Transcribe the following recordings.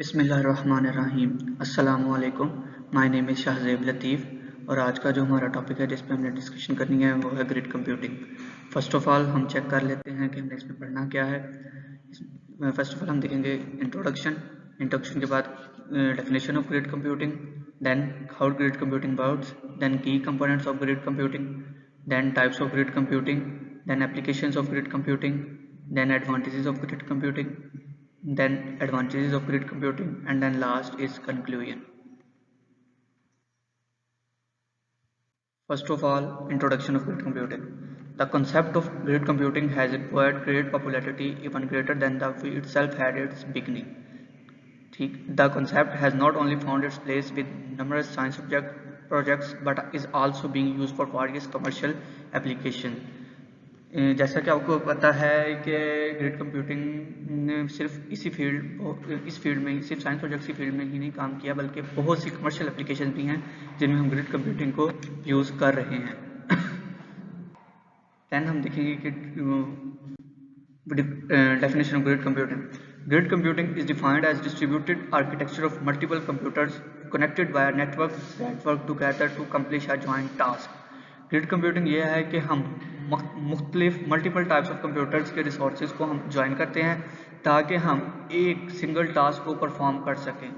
बिस्मिल्लाहिर्रहमानिर्रहीम। अस्सलामुअलैकुम। My name is Shahzeb लतीफ़ और आज का जो हमारा टॉपिक है जिस पे हमने डिस्कशन करनी है वो है grid computing. First of all हम चेक कर लेते हैं कि हमने इसमें पढ़ना क्या है। फ़र्स्ट ऑफ़ ऑल हम देखेंगे इंट्रोडक्शन के बाद definition of grid computing, then how grid computing works, then key components of grid computing, then types of grid computing, then applications of grid computing, then advantages of grid computing, then advantages of grid computing, and then last is conclusion. First of all, introduction of grid computing. The concept of grid computing has acquired great popularity, even greater than the field itself had its beginning. The concept has not only found its place with numerous science projects but is also being used for various commercial applications. जैसा कि आपको पता है कि grid computing सिर्फ इस field में सिर्फ साइंस प्रोजेक्ट्स की फील्ड में ही नहीं काम किया बल्कि बहुत सी कमर्शियल एप्लीकेशन भी हैं जिनमें हम ग्रिड कंप्यूटिंग को यूज़ कर रहे हैं। दैन हम देखेंगे कि definition of grid computing. Grid computing is defined as distributed architecture of multiple computers connected via networks that work together to accomplish a joint task. Grid computing ये है कि हम मल्टीपल टाइप्स ऑफ कंप्यूटर्स के resources को हम join करते हैं ताकि हम एक सिंगल टास्क को परफॉर्म कर सकें।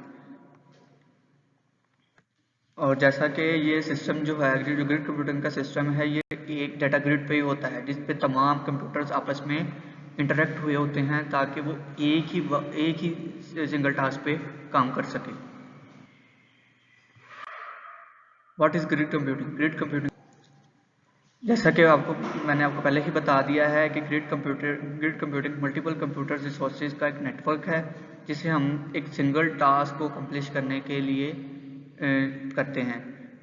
और जैसा कि ये सिस्टम जो है जो ग्रिड कंप्यूटिंग का सिस्टम है ये एक डाटा ग्रिड पे ही होता है जिस पे तमाम कंप्यूटर्स आपस में इंटरेक्ट हुए होते हैं ताकि वो एक ही सिंगल टास्क पे काम कर सके। What is grid computing? Grid computing जैसा कि मैंने आपको पहले ही बता दिया है कि grid computing multiple computer resources का एक नेटवर्क है जिसे हम एक सिंगल टास्क को कंप्लीट करने के लिए करते हैं।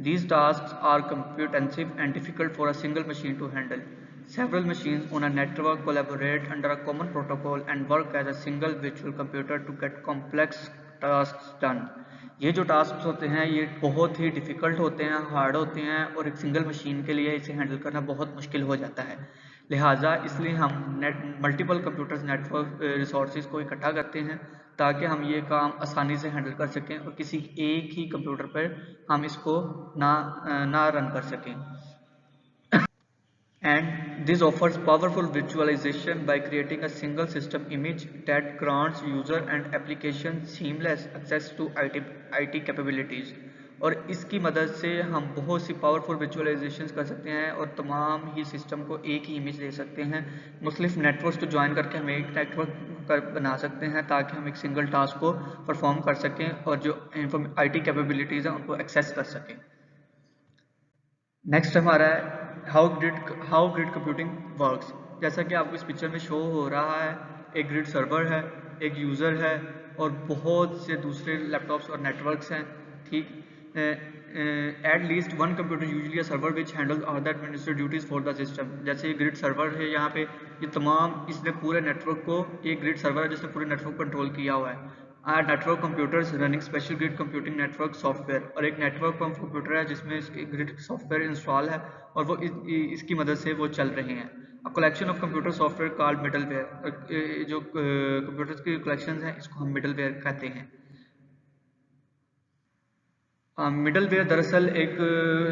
These tasks are compute-intensive and difficult for a single machine to handle. Several machines on a network collaborate under a common protocol and work as a single virtual computer to get complex tasks done. ये जो task होते हैं ये बहुत ही difficult होते हैं, hard होते हैं और एक सिंगल मशीन के लिए इसे हैंडल करना बहुत मुश्किल हो जाता है। लिहाजा इसलिए हम मल्टीपल कंप्यूटर्स नेटवर्क रिसोर्सेज को इकट्ठा करते हैं ताकि हम ये काम आसानी से हैंडल कर सकें और किसी एक ही कंप्यूटर पर हम इसको ना रन कर सकें। And this offers powerful visualization by creating a single system image that grants user and application seamless access to IT capabilities. और इसकी मदद से हम बहुत सी पावरफुल विजुअलाइजेशन कर सकते हैं और तमाम ही सिस्टम को एक ही इमेज दे सकते हैं। मुख्तलिफ नेटवर्क्स को ज्वाइन करके हम एक नेटवर्क बना सकते हैं ताकि हम एक सिंगल टास्क को परफॉर्म कर सकें और जो IT कैपेबिलिटीज़ हैं उनको एक्सेस कर सकें। नेक्स्ट हमारा है हाउ ग्रिड कंप्यूटिंग वर्क्स। जैसा कि आपको इस पिक्चर में शो हो रहा है एक ग्रिड सर्वर है, एक यूज़र है और बहुत से दूसरे लैपटॉप्स और नेटवर्क्स हैं। ठीक, at least one computer usually a server which handles all the administrative duties for the system. जैसे ये ग्रिड सर्वर है, यहाँ पे इसने पूरे नेटवर्क को, ये ग्रिड सर्वर है जिसने पूरे नेटवर्क कंट्रोल किया हुआ है। Network computers running special grid computing network software, और एक नेटवर्क कंप्यूटर है जिसमें इसके ग्रिड सॉफ्टवेयर इंस्टॉल है और वो इसकी मदद से वो चल रहे हैं। A collection of computer software called middleware. जो कंप्यूटर्स की कलेक्शन हैं इसको हम मिडलवेयर कहते हैं। मिडलवेयर दरअसल एक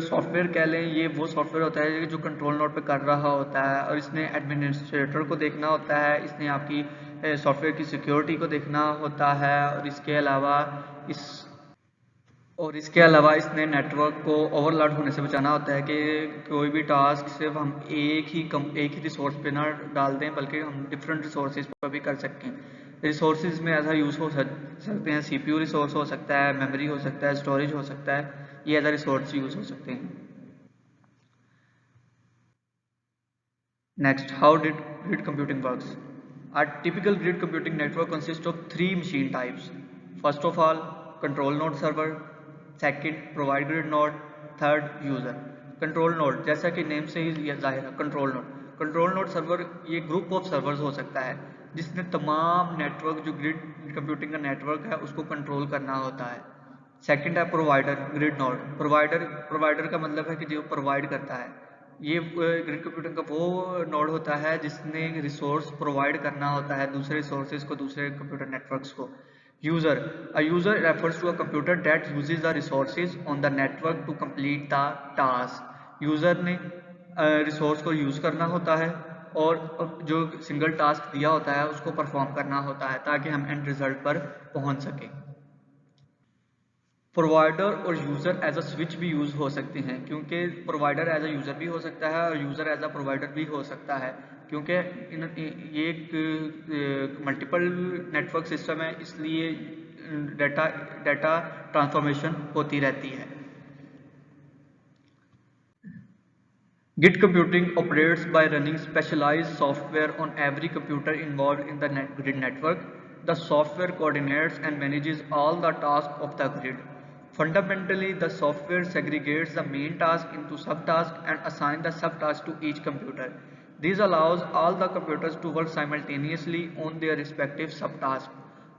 सॉफ्टवेयर कह लें, ये वो सॉफ्टवेयर होता है जो कंट्रोल नोड पे कर रहा होता है और इसने एडमिनिस्ट्रेटर को देखना होता है, इसने आपकी सॉफ्टवेयर की सिक्योरिटी को देखना होता है और इसके अलावा इसने नेटवर्क को ओवरलोड होने से बचाना होता है कि कोई भी टास्क सिर्फ हम एक ही रिसोर्स पे ना डाल दें बल्कि हम डिफरेंट रिसोर्सेज पर भी कर सकें। रिसोर्सेज में ऐसा यूज़ हो सकते हैं, CPU रिसोर्स हो सकता है, मेमोरी हो सकता है, स्टोरेज हो सकता है, ये एज अ रिसोर्स यूज़ हो सकते हैं। Next, how did grid computing works? A typical grid computing network consists of three machine types. First of all, control node server. Second, provide grid node. Third, user. Control node, जैसा कि name से ही जाहिर है, control node server ये group of servers हो सकता है जिसने तमाम नेटवर्क जो ग्रिड कंप्यूटिंग का नेटवर्क है उसको कंट्रोल करना होता है। सेकंड है प्रोवाइडर ग्रिड नोड। प्रोवाइडर का मतलब है कि जो प्रोवाइड करता है। ये ग्रिड कंप्यूटिंग का वो नोड होता है जिसने रिसोर्स प्रोवाइड करना होता है दूसरे रिसोर्सेज को, दूसरे कंप्यूटर नेटवर्क्स को। A user refers to a computer that uses the resources on the network to complete the task. User ने रिसोर्स को यूज़ करना होता है और जो सिंगल टास्क दिया होता है उसको परफॉर्म करना होता है ताकि हम एंड रिजल्ट पर पहुंच सकें। प्रोवाइडर और यूज़र एज अ स्विच भी यूज़ हो सकते हैं, क्योंकि प्रोवाइडर एज अ यूज़र भी हो सकता है और यूज़र एज अ प्रोवाइडर भी हो सकता है, क्योंकि ये एक मल्टीपल नेटवर्क सिस्टम है, इसलिए डाटा डाटा ट्रांसफॉर्मेशन होती रहती है। Git computing operates by running specialized software on every computer involved in the grid network. The software coordinates and manages all the tasks of the grid. Fundamentally, the software segregates the main task into subtasks and assigns the subtasks to each computer. This allows all the computers to work simultaneously on their respective subtasks.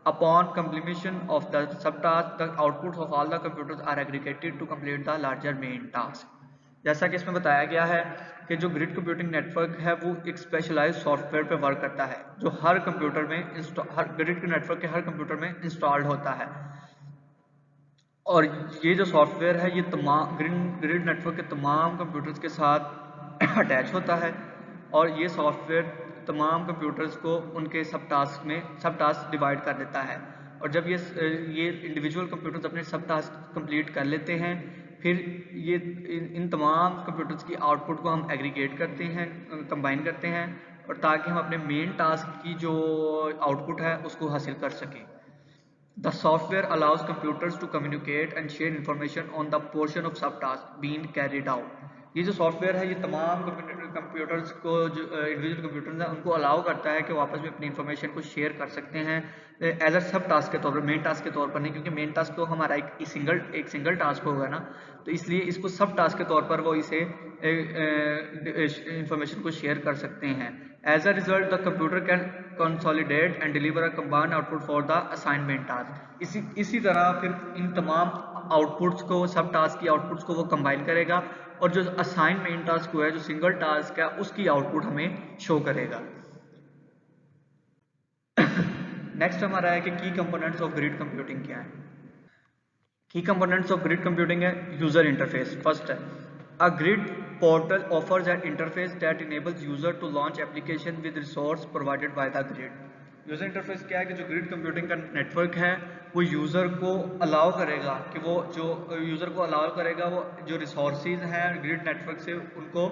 Upon completion of the subtask, the outputs of all the computers are aggregated to complete the larger main task. जैसा कि इसमें बताया गया है कि जो grid computing network है वो एक स्पेशलाइज्ड सॉफ्टवेयर पे वर्क करता है जो हर कंप्यूटर में हर ग्रिड नेटवर्क के हर कंप्यूटर में इंस्टॉल्ड होता है। और ये जो सॉफ्टवेयर है ये तमाम ग्रिड नेटवर्क के तमाम कंप्यूटर्स के साथ अटैच होता है और ये सॉफ्टवेयर तमाम कंप्यूटर्स को उनके सब टास्क डिवाइड कर देता है। और जब ये इंडिविजुअल कंप्यूटर्स अपने सब टास्क कंप्लीट कर लेते हैं, फिर ये इन तमाम कंप्यूटर्स की आउटपुट को हम एग्रीगेट करते हैं, कंबाइन करते हैं, और ताकि हम अपने मेन टास्क की जो आउटपुट है उसको हासिल कर सकें। The software allows computers to communicate and share information on the portion of subtask being carried out. ये जो सॉफ्टवेयर है ये तमाम कंप्यूटर्स को जो इंडिविजुअल कंप्यूटर्स हैं उनको अलाउ करता है कि वो आपस में अपनी इंफॉर्मेशन को शेयर कर सकते हैं एज अ सब टास्क के तौर पर, मेन टास्क के तौर पर नहीं, क्योंकि मेन टास्क तो हमारा एक सिंगल टास्क होगा ना, तो इसलिए इसको सब टास्क के तौर पर वो इसे इंफॉर्मेशन को शेयर कर सकते हैं। As a result, the computer can consolidate and deliver a combined output for the assignment task. इसी तरह फिर इन तमाम आउटपुट्स को, सब टास्क की आउटपुट्स को वो कंबाइन करेगा और जो असाइन मेन टास्क हुआ है, जो सिंगल टास्क है, उसकी आउटपुट हमें शो करेगा। नेक्स्ट हमारा है कि की कंपोनेंट्स ऑफ ग्रिड कंप्यूटिंग क्या है। की कंपोनेंट्स ऑफ ग्रिड कंप्यूटिंग है यूजर इंटरफेस। फर्स्ट है अ grid portal offers an interface that enables user to launch application with resource provided by the grid. User interface क्या है कि जो ग्रिड कंप्यूटिंग का नेटवर्क है वो यूजर को अलाउ करेगा कि वो जो रिसोर्सेज हैं ग्रिड नेटवर्क से उनको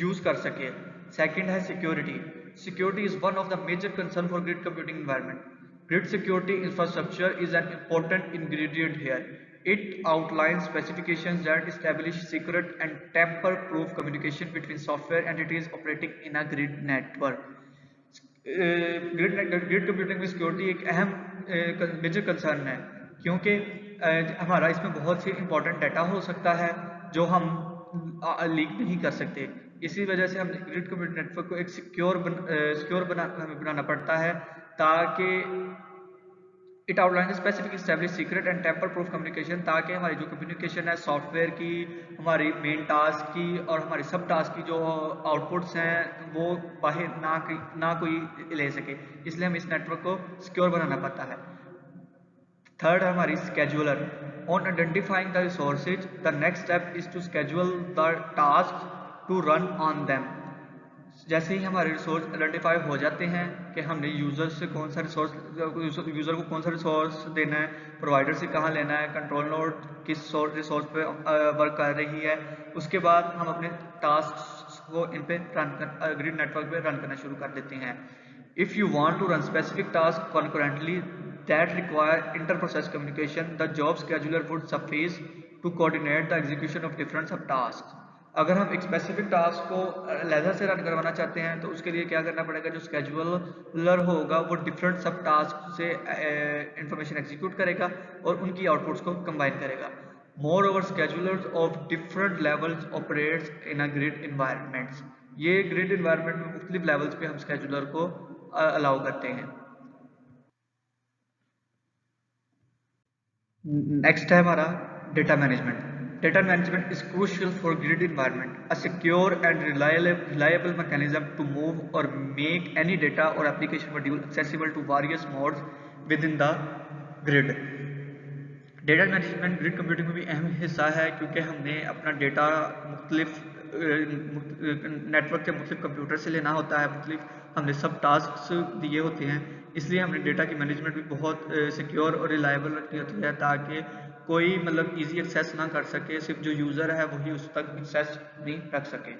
यूज कर सके। सेकंड है security. Security is one of the major concern for grid computing environment. Grid security infrastructure is an important ingredient here. It outlines specifications that establish secret and tamper-proof communication between software entities operating in a grid network. Grid computing में security एक अहम major concern है, क्योंकि हमारा इसमें बहुत सी important data हो सकता है जो हम लीक नहीं कर सकते। इसी वजह से हम ग्रिड कंप्यूटिंग नेटवर्क को एक सिक्योर बनाना पड़ता है, ताकि it outline specific establish secret and tamper proof communication, ताकि हमारी जो कम्युनिकेशन है सॉफ्टवेयर की, हमारी मेन टास्क की और हमारी सब टास्क की जो आउटपुट्स हैं वो बाहर ना कोई ले सके, इसलिए हम इस नेटवर्क को सिक्योर बनाना पड़ता है। थर्ड है हमारी scheduler. On identifying the resources the next step is to schedule the task to run on them. जैसे ही हमारे रिसोर्स आइडेंटिफाई हो जाते हैं कि हमने यूज़र को कौन सा रिसोर्स देना है, प्रोवाइडर से कहाँ लेना है, कंट्रोल नोड किस रिसोर्स पे वर्क कर रही है, उसके बाद हम अपने टास्क को इन पे ग्रिड नेटवर्क पे रन करना शुरू कर देते हैं। If you want to run specific task concurrently that require inter process communication, the job scheduler would suffice to coordinate the execution of different sub task. अगर हम एक स्पेसिफिक टास्क को अलहदा से रन करवाना चाहते हैं तो उसके लिए क्या करना पड़ेगा, जो स्केड्यूलर होगा वो डिफरेंट सब टास्क से इंफॉर्मेशन एग्जीक्यूट करेगा और उनकी आउटपुट्स को कंबाइन करेगा। Moreover schedulers of different levels operates in a grid environments. ये ग्रिड इन्वायरमेंट में मुख्तलिफ लेवल्स पे हम स्केड्यूलर को अलाउ करते हैं। नेक्स्ट है हमारा data management. Data management is crucial for grid environment. A secure and reliable mechanism to move or make any data or application module accessible to various modes within the grid. Data management grid computing में भी अहम हिस्सा है, क्योंकि हमने अपना data मुख्तलिफ network के मुख्तलिफ कंप्यूटर से लेना होता है, मुख्तलिफ हमने सब टास्क दिए होते हैं, इसलिए हमने डेटा की मैनेजमेंट भी बहुत सिक्योर और रिलायबल रखनी होती है, ताकि कोई मतलब इजी एक्सेस ना कर सके, सिर्फ जो यूज़र है वही उस तक एक्सेस नहीं रख सके।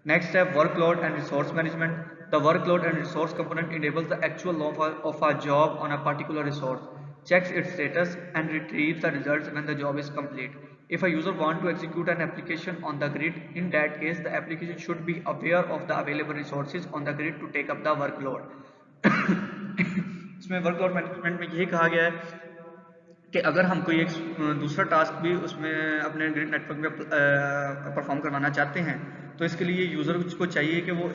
नेक्स्ट है workload and resource management. The workload and resource component enables the actual of a job on a particular resource, checks its status and retrieves the results when the job is complete. If a user wants to execute an application on the grid, in that case the application should be aware of the available resources on the grid to take up the workload. इसमें workload management में यही कहा गया है कि अगर हम कोई एक दूसरा टास्क भी उसमें अपने ग्रिड नेटवर्क में परफॉर्म करवाना चाहते हैं, तो इसके लिए यूज़र को चाहिए कि वो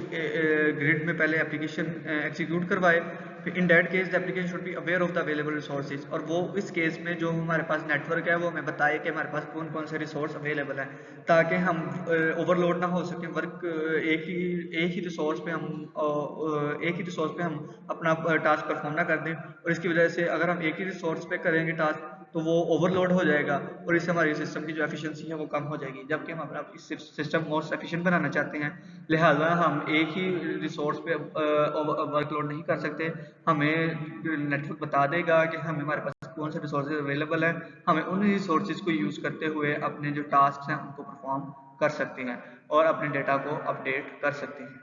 ग्रिड में पहले एप्लीकेशन एग्जीक्यूट करवाए। फिर in that case the application should be aware of the available resources, और वो इस केस में जो हमारे पास नेटवर्क है वो हमें बताए कि हमारे पास कौन कौन से रिसोर्स अवेलेबल है, ताकि हम ओवरलोड ना हो सके। वर्क एक ही रिसोर्स पे हम अपना टास्क परफॉर्म ना कर दें, और इसकी वजह से अगर हम एक ही रिसोर्स पे करेंगे टास्क तो वो ओवरलोड हो जाएगा, और इससे हमारी सिस्टम की जो एफिशिएंसी है वो कम हो जाएगी, जबकि हम अपना सिस्टम मोस्ट एफिशिएंट बनाना चाहते हैं। लिहाजा हम एक ही रिसोर्स पे वर्कलोड नहीं कर सकते। हमें नेटवर्क बता देगा कि हमारे पास कौन से रिसोर्सेज अवेलेबल है, हमें उन रिसोर्सेज को यूज़ करते हुए अपने जो टास्क हैं उनको परफॉर्म कर सकते हैं और अपने डेटा को अपडेट कर सकते हैं।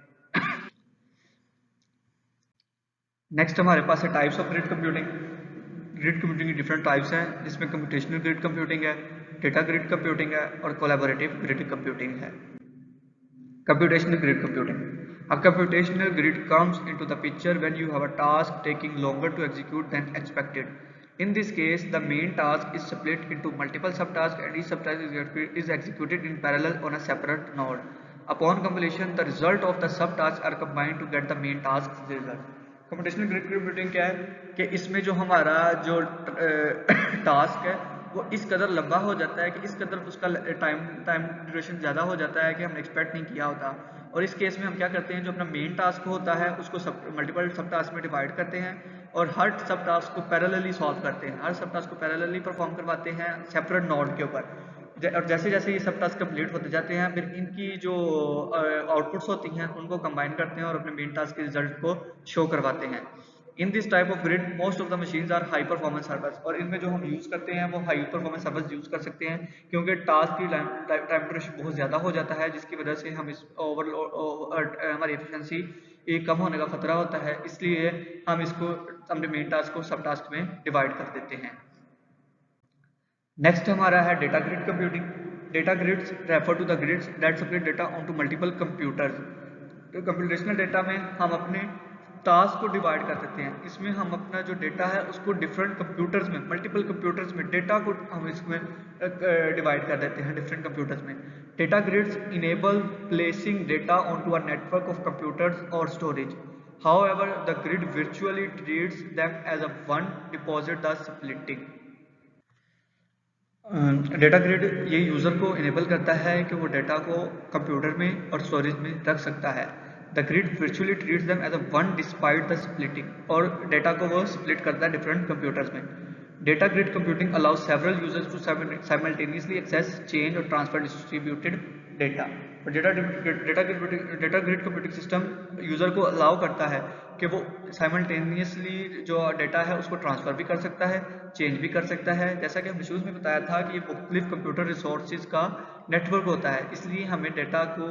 नेक्स्ट हमारे पास है types of grid computing. Grid computing की डिफरेंट टाइप्स हैं, जिसमें कंप्यूटेशनल ग्रिड कंप्यूटिंग है, डेटा ग्रिड कंप्यूटिंग है और कोलैबोरेटिव ग्रिड कंप्यूटिंग है। Computational grid computing. A computational grid comes into the picture when you have a task taking longer to execute than expected. In this case, the main task is split into multiple subtasks and each subtask is executed in parallel on a separate node. Upon completion, the result of the subtasks are combined to get the main task's result. Computational grid computing क्या है कि इसमें जो हमारा जो task है वो इस कदर लंबा हो जाता है कि इस कदर उसका टाइम ड्यूरेशन ज़्यादा हो जाता है कि हमने एक्सपेक्ट नहीं किया होता। और इस केस में हम क्या करते हैं, जो अपना मेन टास्क होता है उसको मल्टीपल सब टास्क में डिवाइड करते हैं और हर सब टास्क को पैरेलली सॉल्व करते हैं, हर सब टास्क को पैरेलली परफॉर्म करवाते हैं सेपरेट नोड के ऊपर। और जैसे जैसे ये सब टास्क कंप्लीट होते जाते हैं, फिर इनकी जो आउटपुट्स होती हैं उनको कंबाइन करते हैं और अपने मेन टास्क के रिजल्ट को शो करवाते हैं। In this type of grid most of the machines are high performance servers, और इनमें जो हम यूज़ करते हैं वो हाई परफॉर्मेंस सर्वर्स यूज़ कर सकते हैं, क्योंकि टास्क की टाइम ड्यूरेशन बहुत ज़्यादा हो जाता है, जिसकी वजह से हम इस हमारी एफिशिएंसी कम होने का खतरा होता है, इसलिए हम इसको अपने मेन टास्क को सब टास्क में डिवाइड कर देते हैं। नेक्स्ट हमारा है data grid computing. Data grids refer to the grids that separate data on to multiple computers. तो कंप्यूटेशनल डेटा में हम अपने टास्क को डिवाइड कर सकते हैं। इसमें हम अपना जो डेटा है उसको डिफरेंट कंप्यूटर्स में, मल्टीपल कंप्यूटर्स में डेटा को हम इसमें डिवाइड कर देते हैं डिफरेंट कंप्यूटर्स में। Data grids enable placing data on to a network of computers और storage. However, the grid virtually treats them as a one deposit, thus splitting. Data grid ये यूज़र को इनेबल करता है कि वो डेटा को computer में और स्टोरेज में रख सकता है। The grid virtually treats them as a one despite the splitting, और डेटा को वो स्प्लिट करता है डिफरेंट कंप्यूटर्स में। Data grid computing allows several users to simultaneously access, change और ट्रांसफर डिस्ट्रीब्यूटेड डेटा। और data grid computing system user को allow करता है कि वो साइमल्टेनियसली जो डेटा है उसको ट्रांसफ़र भी कर सकता है, चेंज भी कर सकता है। जैसा कि हमने शुरू में बताया था कि ये मुख्तलिफ कंप्यूटर रिसोर्सेज का नेटवर्क होता है, इसलिए हमें डेटा को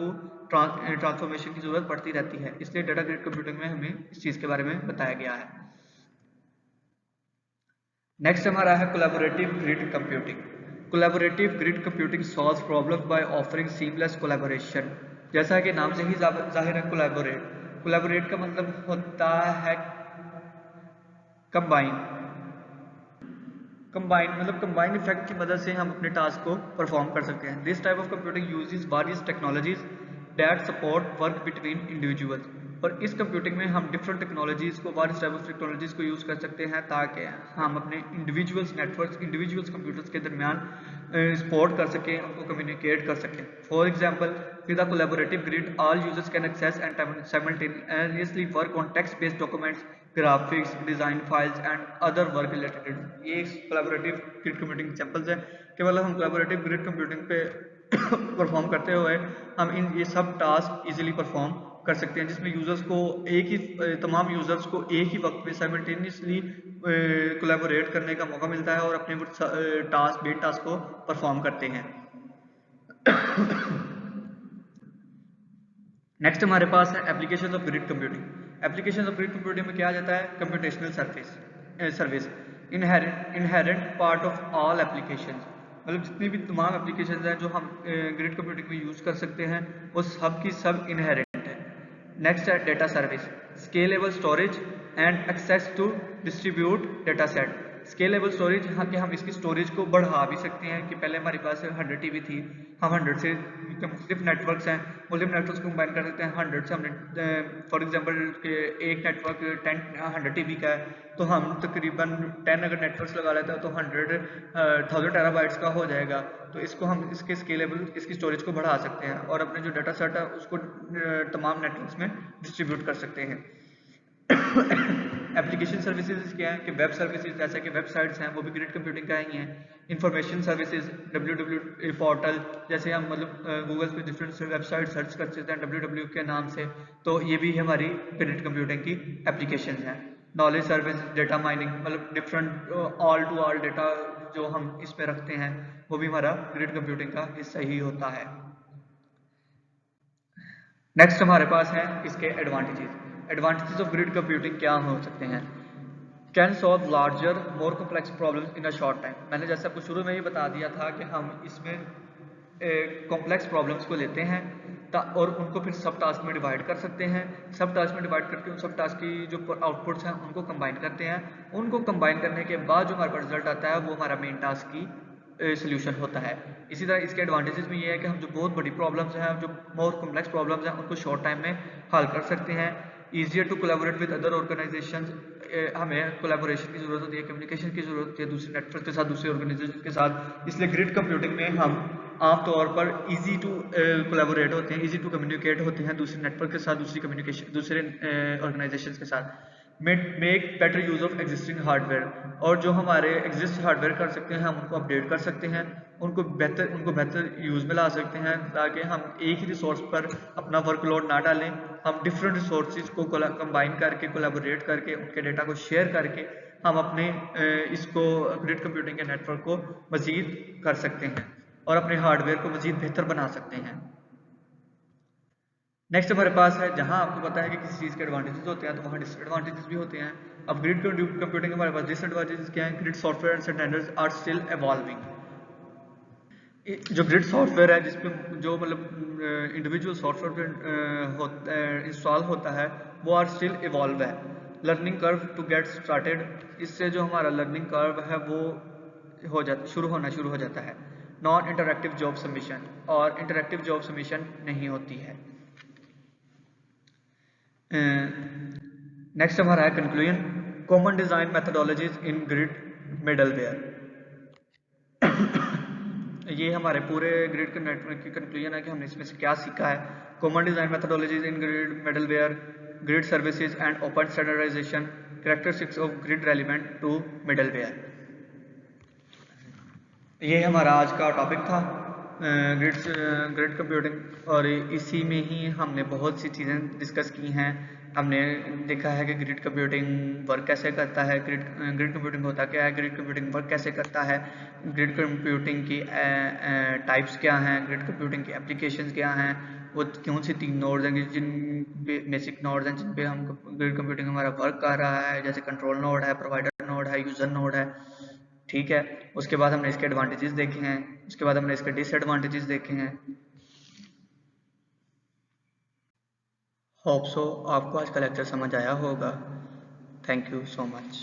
ट्रांसफॉर्मेशन की ज़रूरत पड़ती रहती है, इसलिए डेटा ग्रिड कंप्यूटिंग में हमें इस चीज़ के बारे में बताया गया है। नेक्स्ट हमारा है collaborative grid computing. Collaborative grid computing solves problems by offering seamless collaboration. जैसा कि नाम से ही जाहिर है कोलैबोरेट का मतलब होता है कंबाइन मतलब कंबाइन इफेक्ट की मदद से हम अपने टास्क को परफॉर्म कर सकते हैं। This type of computing uses various technologies that support work between individuals. और इस कंप्यूटिंग में हम डिफरेंट टेक्नोलॉजीज़ को, वारियस टाइप ऑफ टेक्नोलॉजीज़ को यूज़ कर सकते हैं ताकि हम अपने इंडिविजुअल्स नेटवर्क्स, इंडिविजुअल्स कंप्यूटर्स के दरमियान सपोर्ट कर सकें, उनको कम्युनिकेट कर सकें। For example, with a collaborative grid, all users can access and simultaneously work on text-based documents, graphics, design files, and other work related. ये collaborative grid computing examples है कि मतलब हम collaborative grid computing पे perform करते हुए हम ये सब टास्क इजीली परफॉर्म कर सकते हैं, जिसमें यूजर्स को तमाम यूजर्स को एक ही वक्त में साइमल्टेनियसली कोलैबोरेट करने का मौका मिलता है और अपने मेन टास्क को परफॉर्म करते हैं। नेक्स्ट हमारे पास है application of grid computing. Application of grid computing में क्या आ जाता है? Computational service inherent part of all application, मतलब जितनी भी तमाम एप्लीकेशन हैं जो हम ग्रिड कंप्यूटिंग में यूज कर सकते हैं वो सब की सब इनहेरेंट है। नेक्स्ट है data service, scalable storage and access to distribute data set. Scalable storage, हाँ कि हम इसकी स्टोरेज को बढ़ा भी सकते हैं कि पहले हमारे पास 100 TB थी, हम 100 से मुख्तलिफ नेटवर्क्स हैं, मुख्तलिफ नेटवर्क्स को कंबाइन कर सकते हैं। 100 से हमने फॉर एग्जांपल एक नेटवर्क 100 TB का है तो हम तकरीबन 10 अगर नेटवर्क्स लगा लेते हैं तो 1000 टेराबाइट्स का हो जाएगा। तो इसको हम इसकी स्टोरेज को बढ़ा सकते हैं और अपने जो डाटा सेट है उसको तमाम नेटवर्क्स में डिस्ट्रीब्यूट कर सकते हैं। एप्लीकेशन सर्विसेज क्या है कि वेब सर्विसेज, जैसे कि वेबसाइट्स हैं वो भी ग्रिड कंप्यूटिंग का ही हैं। इंफॉर्मेशन सर्विसेज, www पोर्टल, जैसे हम मतलब गूगल पे डिफरेंट वेबसाइट सर्च कर सकते हैं www के नाम से, तो ये भी हमारी ग्रिड कंप्यूटिंग की एप्लीकेशन है। नॉलेज सर्विस, डेटा माइनिंग, मतलब different all to all data जो हम इसमें रखते हैं वो भी हमारा ग्रिड कंप्यूटिंग का हिस्सा ही होता है। नेक्स्ट हमारे पास है इसके एडवांटेजेस ऑफ ग्रिड कंप्यूटिंग क्या हो सकते हैं? Can solve larger more complex problems in a short time. मैंने जैसे आपको शुरू में ही बता दिया था कि हम इसमें कॉम्प्लेक्स प्रॉब्लम्स को लेते हैं और उनको फिर सब टास्क में डिवाइड कर सकते हैं। सब टास्क में डिवाइड करके उन सब टास्क की जो आउटपुट्स हैं उनको कंबाइन करते हैं। उनको कंबाइन करने के बाद जो हमारे पास रिजल्ट आता है वो हमारा मेन टास्क की सोल्यूशन होता है। इसी तरह इसके एडवांटेजेस में ये है कि हम जो बहुत बड़ी प्रॉब्लम्स हैं, जो मोर कॉम्प्लेक्स प्रॉब्लम्स हैं, उनको शॉर्ट टाइम में हल कर सकते हैं। Easier to collaborate with other organisations, हमें कोलैबोरेशन की जरूरत होती है, कम्युनिकेशन की जरूरत होती है दूसरे नेटवर्क के साथ, दूसरे ऑर्गेनाइजेशन के साथ। इसलिए ग्रिड कंप्यूटिंग में हम आमतौर पर इजी टू कोलैबोरेट होते हैं, इजी टू कम्युनिकेट होते हैं दूसरे नेटवर्क के साथ, दूसरे ऑर्गेनाइजेशन के साथ। Make better use of existing hardware, और जो हमारे एग्जिस्ट हार्डवेयर कर सकते हैं हम उनको अपडेट कर सकते हैं, उनको बेहतर यूज में ला सकते हैं ताकि हम एक ही रिसोर्स पर अपना वर्कलोड ना डालें। हम डिफरेंट रिसोर्सेज को कंबाइन करके, कोलैबोरेट करके, उनके डेटा को शेयर करके हम अपने इसको ग्रिड कंप्यूटिंग के नेटवर्क को मजीद कर सकते हैं और अपने हार्डवेयर को मजीद बेहतर बना सकते हैं। नेक्स्ट हमारे पास है, जहां आपको पता है कि किसी चीज़ के एडवांटेजेस होते हैं तो वहाँ डिसएडवांटेजेस भी होते हैं। अब ग्रिड कंप्यूटिंग हमारे पास डिसएडवांटेजेस क्या हैं? Grid software and standards are still evolving. जो ग्रिड सॉफ्टवेयर है जिसमें जो मतलब इंडिविजुअल सॉफ्टवेयर इंस्टॉल होता है वो आर स्टिल इवॉल्व है। Learning curve to get started, इससे जो हमारा लर्निंग कर्व है वो शुरू हो जाता है। नॉन इंटरैक्टिव जॉब सबमिशन, और इंटरैक्टिव जॉब सबमिशन नहीं होती है। नेक्स्ट हमारा है conclusion, common design methodologies in grid middleware. ये हमारे पूरे ग्रिड के नेटवर्क की कंक्लूजन है कि हमने इसमें से क्या सीखा है। Common design methodologies in grid middleware, grid services and open standardisation, characteristics of grid relevant to middleware. ये हमारा आज का टॉपिक था ग्रिड कंप्यूटिंग, और इसी में ही हमने बहुत सी चीज़ें डिस्कस की हैं। हमने देखा है कि ग्रिड कंप्यूटिंग वर्क कैसे करता है, ग्रिड कंप्यूटिंग होता क्या है, ग्रिड कंप्यूटिंग वर्क कैसे करता है, ग्रिड कंप्यूटिंग की टाइप्स क्या हैं, ग्रिड कंप्यूटिंग की एप्लीकेशंस क्या हैं, वो कौन सी 3 नोड्स हैं, जिन बेसिक नोड्स हैं जिन पे हम ग्रिड कंप्यूटिंग हमारा वर्क कर रहा है, जैसे कंट्रोल नोड है, प्रोवाइडर नोड है, यूजर नोड है। ठीक है, उसके बाद हमने इसके एडवांटेजेस देखे हैं, उसके बाद हमने इसके डिसएडवांटेजेस देखे हैं। होप सो आपको आज का लेक्चर समझ आया होगा। Thank you so much.